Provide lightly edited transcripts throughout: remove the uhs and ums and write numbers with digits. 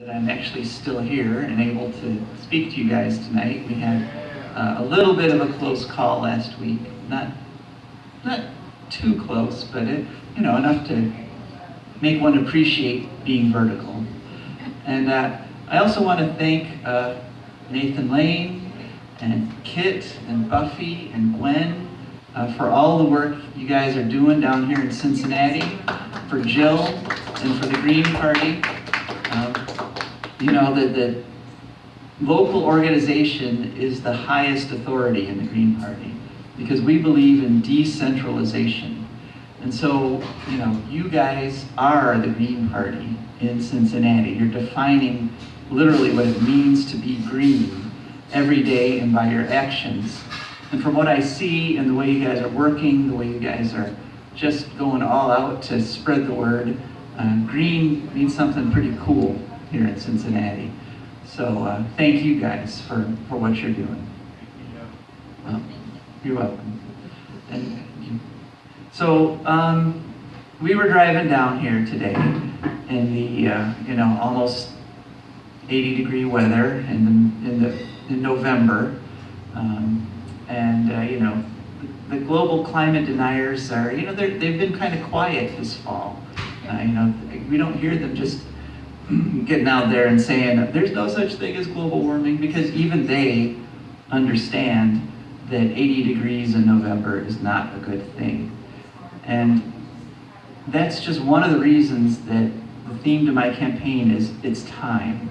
that I'm actually still here and able to speak to you guys tonight. We had a little bit of a close call last week, not too close, but enough to make one appreciate being vertical. And I also want to thank Nathan Lane and Kit and Buffy and Gwen for all the work you guys are doing down here in Cincinnati, for Jill and for the Green Party. The local organization is the highest authority in the Green Party because we believe in decentralization. And so, you guys are the Green Party in Cincinnati. You're defining literally what it means to be green every day and by your actions. And from what I see and the way you guys are working, the way you guys are just going all out to spread the word, green means something pretty cool here in Cincinnati. So thank you guys for what you're doing. You're welcome. So we were driving down here today in the almost 80-degree weather in November, the global climate deniers are they've been kind of quiet this fall. We don't hear them just getting out there and saying there's no such thing as global warming, because even they understand that 80 degrees in November is not a good thing. And that's just one of the reasons that the theme to my campaign is it's time.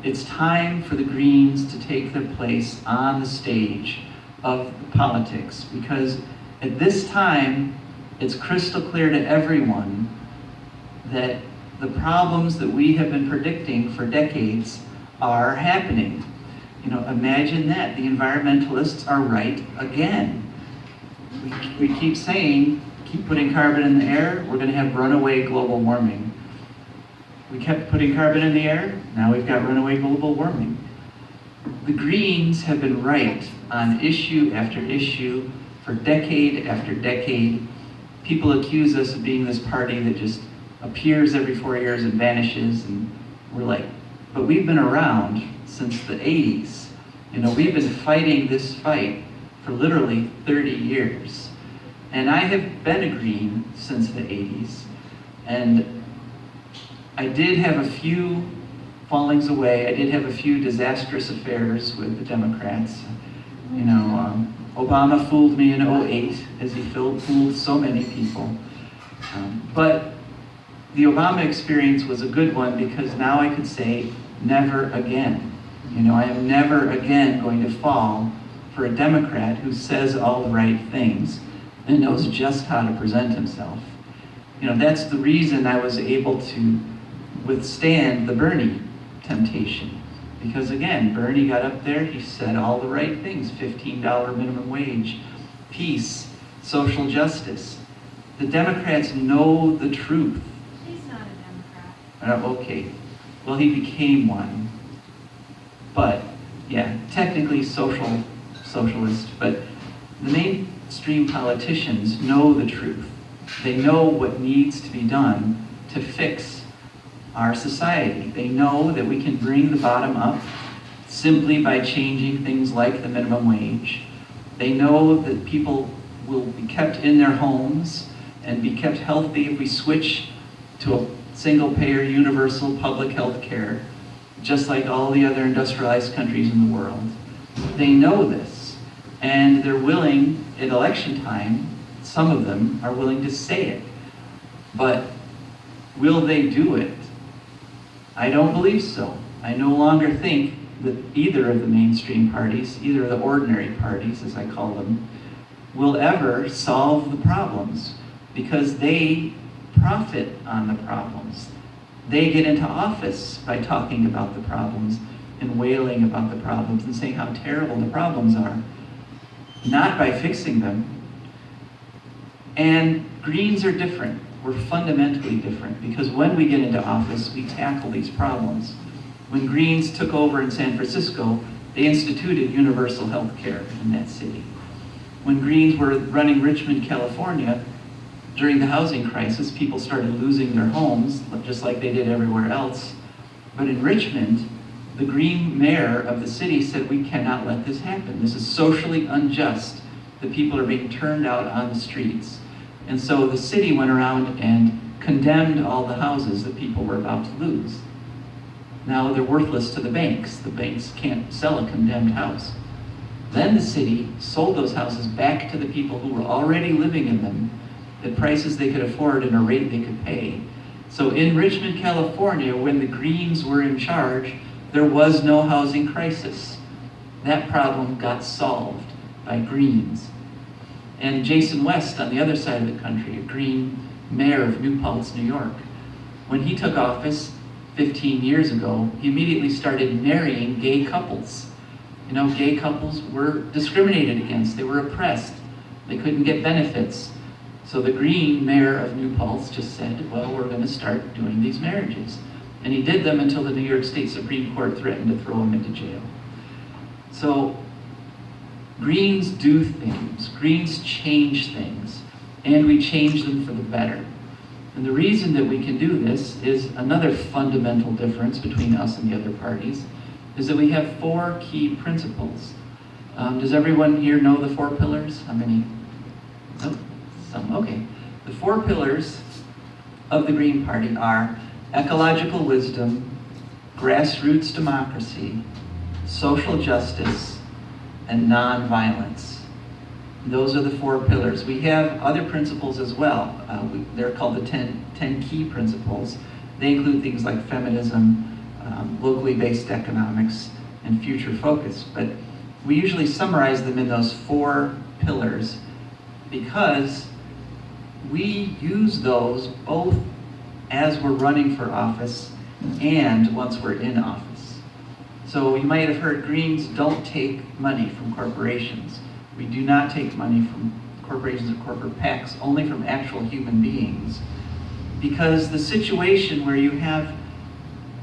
It's time for the Greens to take their place on the stage of politics, because at this time it's crystal clear to everyone that the problems that we have been predicting for decades are happening. Imagine that. The environmentalists are right again. We keep saying, keep putting carbon in the air, we're going to have runaway global warming. We kept putting carbon in the air, now we've got runaway global warming. The Greens have been right on issue after issue for decade after decade. People accuse us of being this party that just appears every 4 years and vanishes, and we're like, but we've been around since the 80s. We've been fighting this fight for literally 30 years. And I have been a Green since the 80s. And I did have a few fallings away. I did have a few disastrous affairs with the Democrats. Obama fooled me in '08, as he fooled so many people. But the Obama experience was a good one, because now I could say never again. I am never again going to fall for a Democrat who says all the right things and knows just how to present himself. That's the reason I was able to withstand the Bernie temptation. Because again, Bernie got up there, he said all the right things: $15 minimum wage, peace, social justice. The Democrats know the truth. He's not a Democrat. Okay, well, he became one. But yeah, technically socialist, but the mainstream politicians know the truth. They know what needs to be done to fix our society. They know that we can bring the bottom up simply by changing things like the minimum wage. They know that people will be kept in their homes and be kept healthy if we switch to a single-payer, universal public health care, just like all the other industrialized countries in the world. They know this, and they're willing, at election time, some of them are willing to say it. But will they do it? I don't believe so. I no longer think that either of the mainstream parties, either of the ordinary parties, as I call them, will ever solve the problems, because they profit on the problems. They get into office by talking about the problems and wailing about the problems and saying how terrible the problems are, not by fixing them. And Greens are different. We're fundamentally different, because when we get into office, we tackle these problems. When Greens took over in San Francisco, they instituted universal health care in that city. When Greens were running Richmond, California, during the housing crisis, people started losing their homes, just like they did everywhere else. But in Richmond, the Green mayor of the city said, we cannot let this happen. This is socially unjust. The people are being turned out on the streets. And so the city went around and condemned all the houses that people were about to lose. Now they're worthless to the banks. The banks can't sell a condemned house. Then the city sold those houses back to the people who were already living in them at prices they could afford and a rate they could pay. So in Richmond, California, when the Greens were in charge, there was no housing crisis. That problem got solved by Greens. And Jason West, on the other side of the country, a Green mayor of New Paltz, New York, when he took office 15 years ago, he immediately started marrying gay couples. You know, gay couples were discriminated against. They were oppressed. They couldn't get benefits. So the Green mayor of New Paltz just said, well, we're going to start doing these marriages. And he did them until the New York State Supreme Court threatened to throw him into jail. So Greens do things. Greens change things. And we change them for the better. And the reason that we can do this is another fundamental difference between us and the other parties, is that we have 4 key principles. Does everyone here know the 4 pillars? How many? Oh, some, okay. The 4 pillars of the Green Party are ecological wisdom, grassroots democracy, social justice, and nonviolence. Those are the 4 pillars. We have other principles as well. They're called the 10 key principles. They include things like feminism, locally based economics, and future focus. But we usually summarize them in those 4 pillars because we use those both as we're running for office and once we're in office. So you might have heard Greens don't take money from corporations. We do not take money from corporations or corporate PACs, only from actual human beings. Because the situation where you have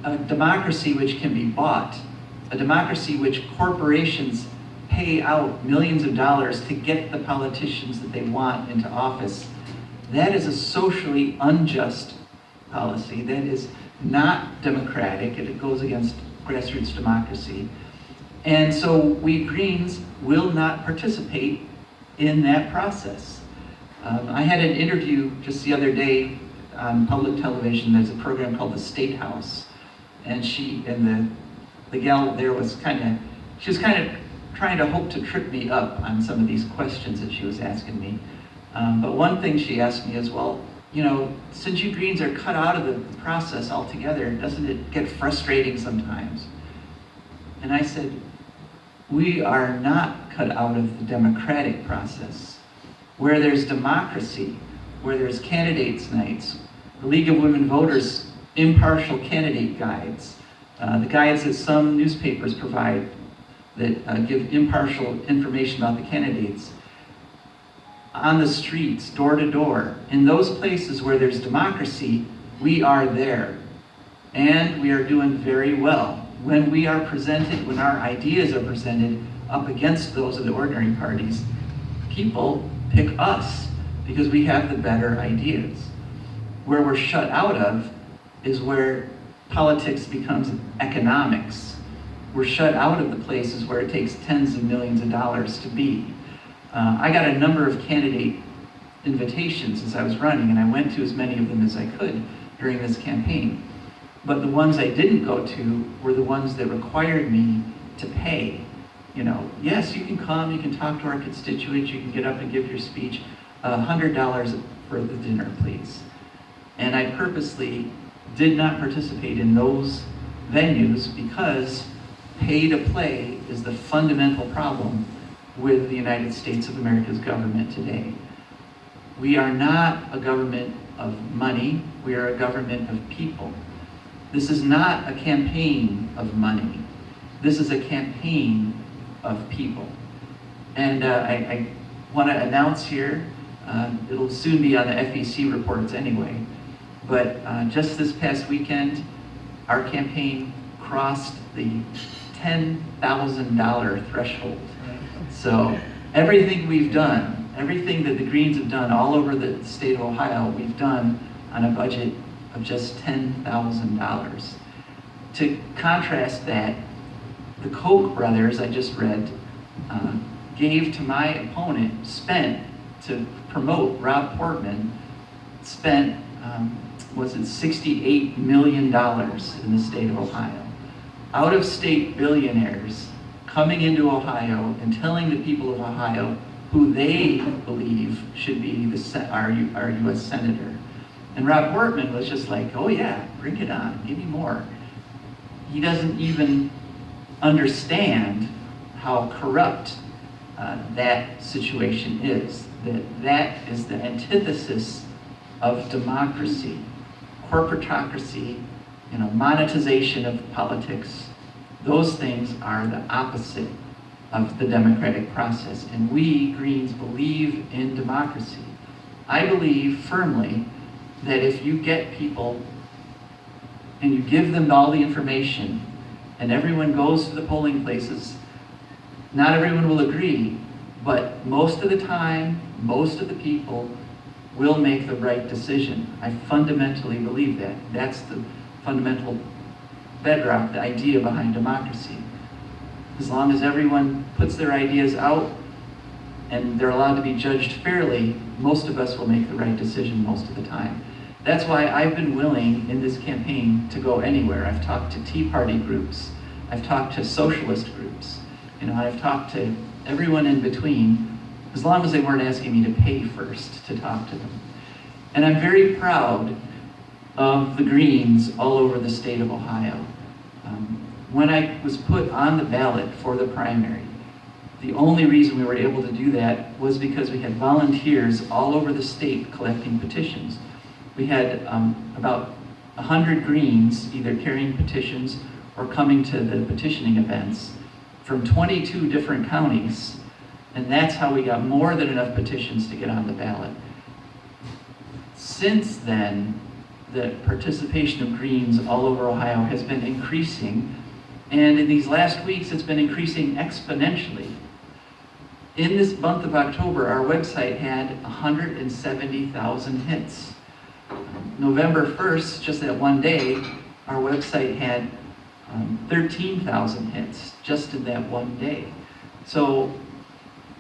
a democracy which can be bought, a democracy which corporations pay out millions of dollars to get the politicians that they want into office, that is a socially unjust policy. That is not democratic, and it goes against grassroots democracy. And so we Greens will not participate in that process. I had an interview just the other day on public television. There's a program called The State House, and the gal there was kind of trying to hope to trip me up on some of these questions that she was asking me. But one thing she asked me is, well, you know, since you Greens are cut out of the process altogether, doesn't it get frustrating sometimes? And I said, we are not cut out of the democratic process. Where there's democracy, where there's candidates' nights, the League of Women Voters impartial candidate guides, the guides that some newspapers provide that give impartial information about the candidates, on the streets, door to door, in those places where there's democracy, we are there. And we are doing very well. When we are presented, when our ideas are presented up against those of the ordinary parties, people pick us because we have the better ideas. Where we're shut out of is where politics becomes economics. We're shut out of the places where it takes tens of millions of dollars to be. I got a number of candidate invitations as I was running, and I went to as many of them as I could during this campaign. But the ones I didn't go to were the ones that required me to pay. You know, yes, you can come, you can talk to our constituents, you can get up and give your speech, $100 for the dinner, please. And I purposely did not participate in those venues because pay to play is the fundamental problem with the United States of America's government today. We are not a government of money, we are a government of people. This is not a campaign of money. This is a campaign of people. And I want to announce here, it'll soon be on the FEC reports anyway, but just this past weekend, our campaign crossed the $10,000 threshold. So everything we've done, everything that the Greens have done all over the state of Ohio, we've done on a budget of just $10,000. To contrast that, the Koch brothers, I just read, gave to my opponent, spent to promote Rob Portman, spent, was it $68 million in the state of Ohio. Out-of-state billionaires coming into Ohio and telling the people of Ohio who they believe should be our U.S. Senator. And Rob Portman was just like, oh yeah, bring it on, give me more. He doesn't even understand how corrupt that situation is. That is the antithesis of democracy, corporatocracy, monetization of politics. Those things are the opposite of the democratic process. And we Greens believe in democracy. I believe firmly that if you get people and you give them all the information and everyone goes to the polling places, not everyone will agree, but most of the time, most of the people will make the right decision. I fundamentally believe that. That's the fundamental bedrock, the idea behind democracy. As long as everyone puts their ideas out and they're allowed to be judged fairly, most of us will make the right decision most of the time. That's why I've been willing in this campaign to go anywhere. I've talked to Tea Party groups. I've talked to socialist groups. I've talked to everyone in between, as long as they weren't asking me to pay first to talk to them. And I'm very proud of the Greens all over the state of Ohio. When I was put on the ballot for the primary, the only reason we were able to do that was because we had volunteers all over the state collecting petitions. We had about 100 Greens either carrying petitions or coming to the petitioning events from 22 different counties, and that's how we got more than enough petitions to get on the ballot. Since then, the participation of Greens all over Ohio has been increasing, and in these last weeks it's been increasing exponentially. In this month of October, our website had 170,000 hits. November 1st, just that one day, our website had 13,000 hits just in that one day. So,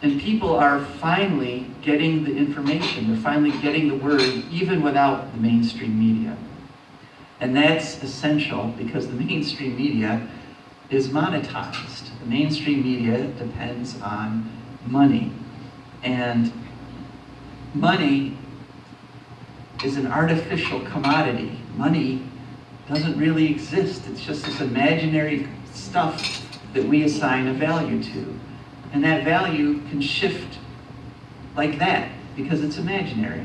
and people are finally getting the information, they're finally getting the word even without the mainstream media. And that's essential because the mainstream media is monetized. The mainstream media depends on money. And money is an artificial commodity. Money doesn't really exist. It's just this imaginary stuff that we assign a value to. And that value can shift like that because it's imaginary.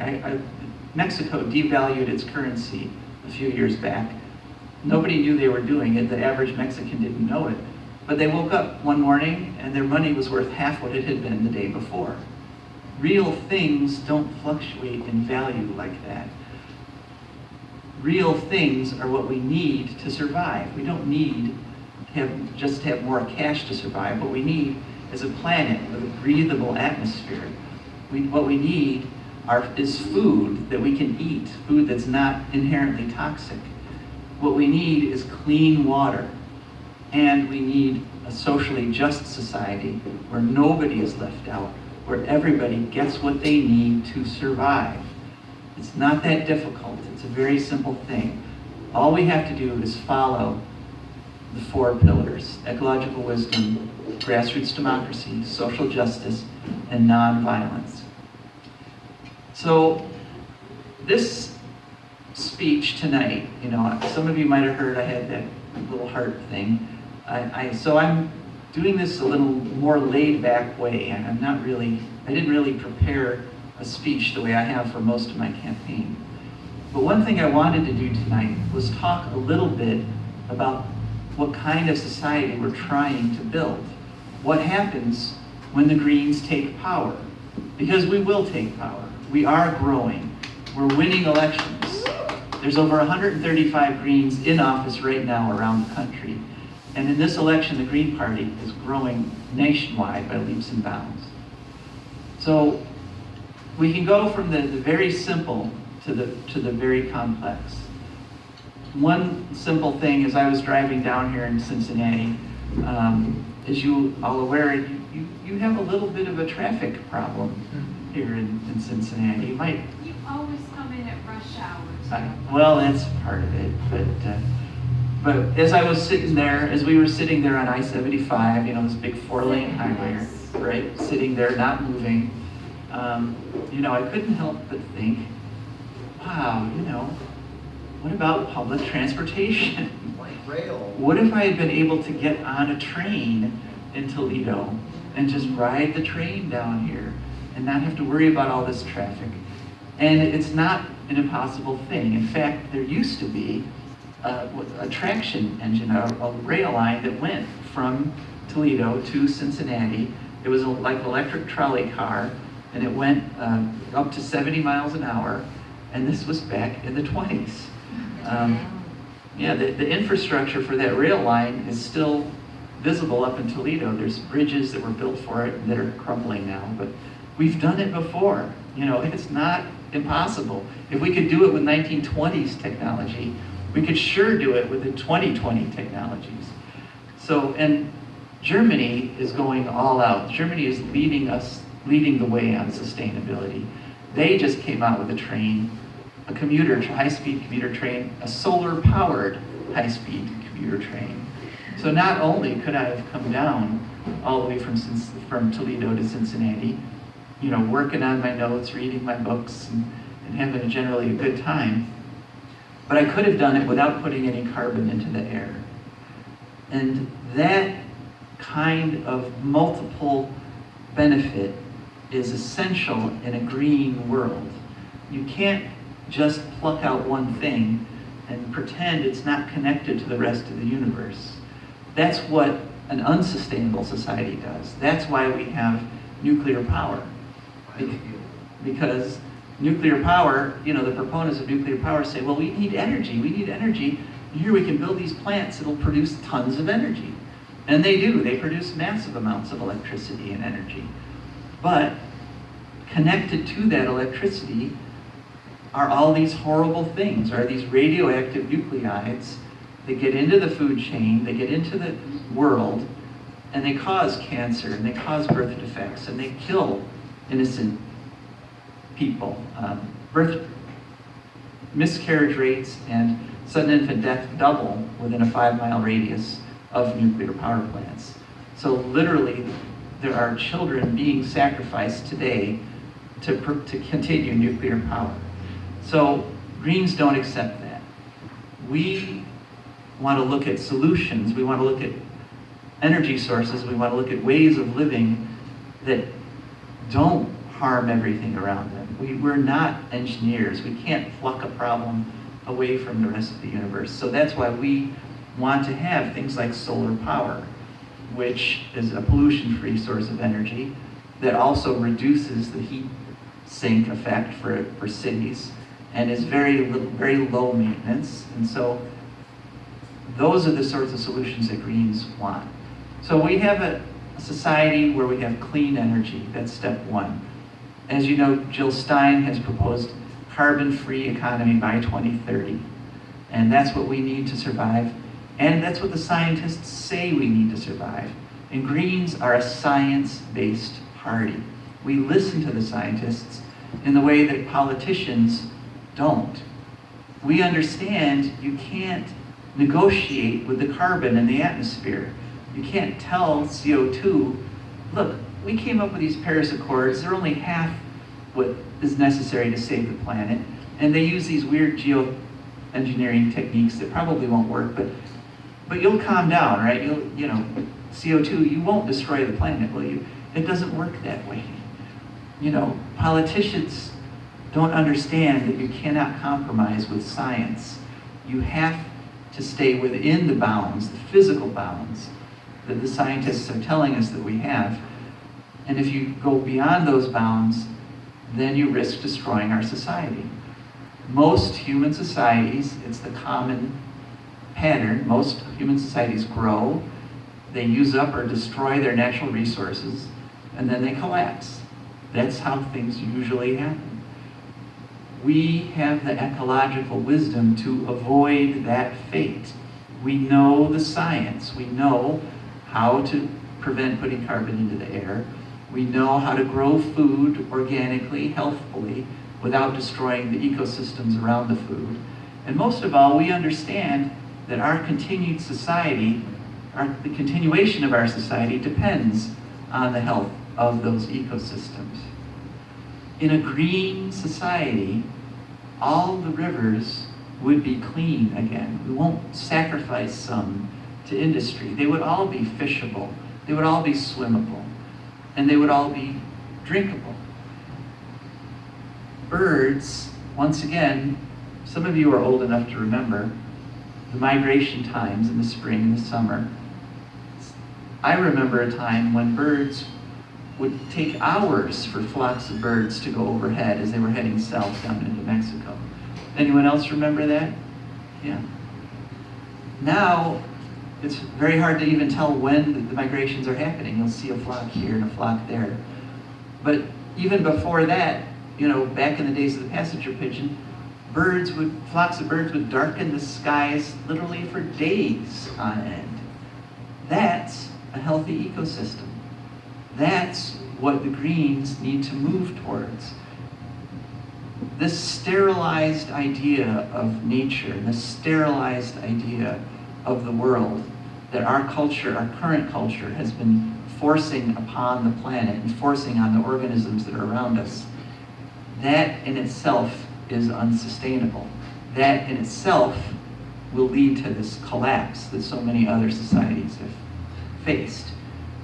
Mexico devalued its currency a few years back. Nobody knew they were doing it. The average Mexican didn't know it. But they woke up one morning and their money was worth half what it had been the day before. Real things don't fluctuate in value like that. Real things are what we need to survive. We don't need just to have more cash to survive. What we need is a planet with a breathable atmosphere. What we need is food that we can eat, food that's not inherently toxic. What we need is clean water. And we need a socially just society where nobody is left out, where everybody gets what they need to survive. It's not that difficult. It's a very simple thing. All we have to do is follow the 4 pillars: ecological wisdom, grassroots democracy, social justice, and nonviolence. So this speech tonight, some of you might have heard I had that little heart thing. So I'm doing this a little more laid back way. I didn't really prepare a speech the way I have for most of my campaign. But one thing I wanted to do tonight was talk a little bit about what kind of society we're trying to build. What happens when the Greens take power? Because we will take power. We are growing. We're winning elections. There's over 135 Greens in office right now around the country. And in this election, the Green Party is growing nationwide by leaps and bounds. So we can go from the very simple to the very complex. one simple thing as I was driving down here in Cincinnati, as you all aware, you have a little bit of a traffic problem here in Cincinnati. You might. You always come in at rush hours. Well, that's part of it, but as I was sitting there, as we were sitting there on I-75, you know, this big 4-lane highway, right, sitting there not moving, you know, I couldn't help but think, wow, you know, what about public transportation? Like rail. What if I had been able to get on a train in Toledo and just ride the train down here and not have to worry about all this traffic? And it's not an impossible thing. In fact, there used to be a traction engine, a rail line that went from Toledo to Cincinnati. It was like an electric trolley car, and it went up to 70 miles an hour, and this was back in the 20s. Yeah, the infrastructure for that rail line is still visible up in Toledo. There's bridges that were built for it that are crumbling now, but we've done it before. You know, it's not impossible. If we could do it with 1920s technology, we could sure do it with the 2020 technologies. So, and Germany is going all out. Germany is leading the way on sustainability. They just came out with a train, a high-speed commuter train, a solar-powered high-speed commuter train. So not only could I have come down all the way from Toledo to Cincinnati, you know, working on my notes, reading my books, and having generally a good time, but I could have done it without putting any carbon into the air. And that kind of multiple benefit is essential in a green world. You can't just pluck out one thing and pretend it's not connected to the rest of the universe. That's what an unsustainable society does. That's why we have nuclear power. Because nuclear power, you know, the proponents of nuclear power say, well, we need energy, and here we can build these plants that'll produce tons of energy. And they do, they produce massive amounts of electricity and energy. But connected to that electricity are all these horrible things, are these radioactive nuclides that get into the food chain, they get into the world, and they cause cancer, and they cause birth defects, and they kill innocent people. Miscarriage rates and sudden infant death double within a 5-mile radius of nuclear power plants. So literally, there are children being sacrificed today to continue nuclear power. So Greens don't accept that. We want to look at solutions. We want to look at energy sources. We want to look at ways of living that don't harm everything around them. We're not engineers. We can't pluck a problem away from the rest of the universe. So that's why we want to have things like solar power, which is a pollution-free source of energy that also reduces the heat sink effect for cities and is very low maintenance. And so those are the sorts of solutions that Greens want. So we have a society where we have clean energy. That's step one. As you know, Jill Stein has proposed carbon-free economy by 2030. And that's what we need to survive. And that's what the scientists say we need to survive. And Greens are a science-based party. We listen to the scientists in the way that politicians don't. We understand you can't negotiate with the carbon in the atmosphere. You can't tell CO2, look, we came up with these Paris Accords, they're only half what is necessary to save the planet, and they use these weird geoengineering techniques that probably won't work, but you'll calm down, right? You know, CO2, you won't destroy the planet, will you? It doesn't work that way. You know, politicians don't understand that you cannot compromise with science. You have to stay within the bounds, the physical bounds, that the scientists are telling us that we have. And if you go beyond those bounds, then you risk destroying our society. Most human societies, it's the common pattern, most human societies grow, they use up or destroy their natural resources, and then they collapse. That's how things usually happen. we have the ecological wisdom to avoid that fate. We know the science. We know how to prevent putting carbon into the air. We know how to grow food organically, healthfully, without destroying the ecosystems around the food. And most of all, we understand that our continued society, the continuation of our society depends on the health of those ecosystems. In a green society, all the rivers would be clean again. We won't sacrifice some to industry. They would all be fishable. They would all be swimmable. And they would all be drinkable. Birds, once again, some of you are old enough to remember the migration times in the spring and the summer. I remember a time when birds would take hours for flocks of birds to go overhead as they were heading south down into Mexico. Anyone else remember that? Yeah. Now, it's very hard to even tell when the migrations are happening. You'll see a flock here and a flock there. But even before that, back in the days of the passenger pigeon, flocks of birds would darken the skies literally for days on end. That's a healthy ecosystem. That's what the Greens need to move towards. This sterilized idea of nature, this sterilized idea of the world that our culture, our current culture, has been forcing upon the planet and forcing on the organisms that are around us, that in itself is unsustainable. That in itself will lead to this collapse that so many other societies have faced.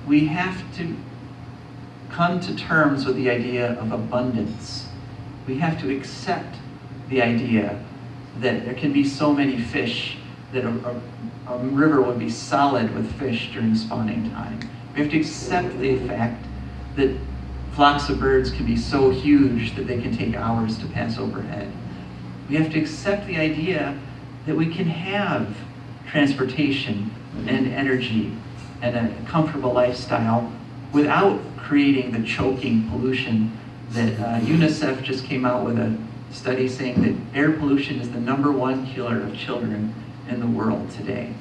We have to come to terms with the idea of abundance. We have to accept the idea that there can be so many fish that a river would be solid with fish during spawning time. We have to accept the fact that flocks of birds can be so huge that they can take hours to pass overhead. We have to accept the idea that we can have transportation and energy and a comfortable lifestyle without creating the choking pollution that UNICEF just came out with a study saying that air pollution is the #1 killer of children in the world today.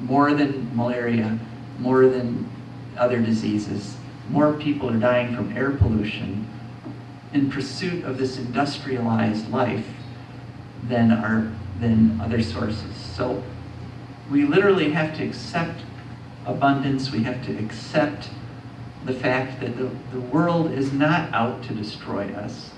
More than malaria, more than other diseases. More people are dying from air pollution in pursuit of this industrialized life than other sources. So we literally have to accept abundance. We have to accept the fact that the world is not out to destroy us.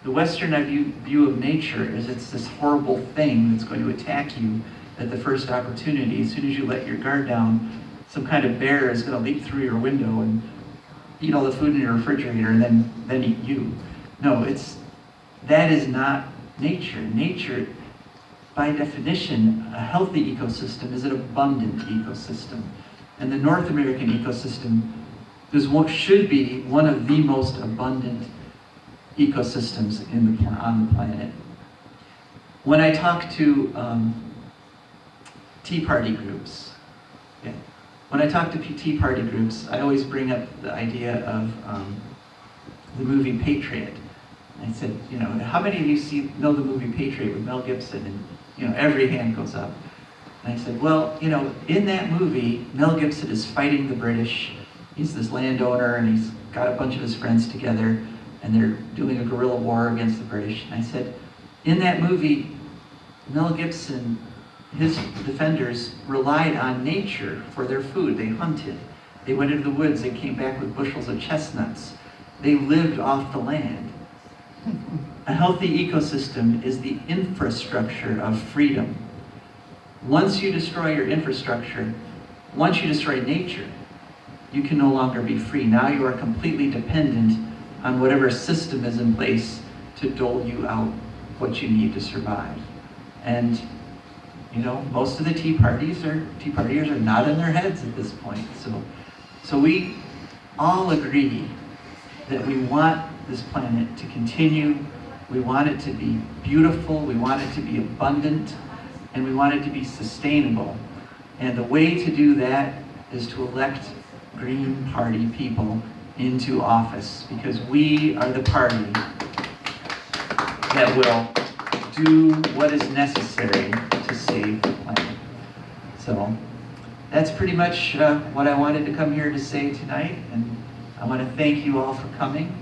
The Western view of nature is it's this horrible thing that's going to attack you at the first opportunity. As soon as you let your guard down, some kind of bear is going to leap through your window and eat all the food in your refrigerator and then eat you. No, that is not nature. Nature, by definition, a healthy ecosystem is an abundant ecosystem. And the North American ecosystem should be one of the most abundant ecosystems on the planet. When I talk to Tea Party groups, I always bring up the idea of the movie Patriot. And I said, how many of you know the movie Patriot with Mel Gibson? And every hand goes up. And I said, well, in that movie, Mel Gibson is fighting the British. He's this landowner, and he's got a bunch of his friends together, and they're doing a guerrilla war against the British. And I said, in that movie, Mel Gibson, his defenders relied on nature for their food. They hunted. They went into the woods. They came back with bushels of chestnuts. They lived off the land. A healthy ecosystem is the infrastructure of freedom. Once you destroy your infrastructure, once you destroy nature, you can no longer be free. Now you are completely dependent on whatever system is in place to dole you out what you need to survive. And most of the Tea Partiers are nodding their heads at this point. So we all agree that we want this planet to continue. We want it to be beautiful. We want it to be abundant. And we want it to be sustainable. And the way to do that is to elect Green Party people into office, because we are the party that will do what is necessary to save the planet. So that's pretty much what I wanted to come here to say tonight, and I want to thank you all for coming.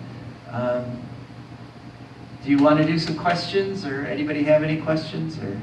Do you want to do some questions, or anybody have any questions? Or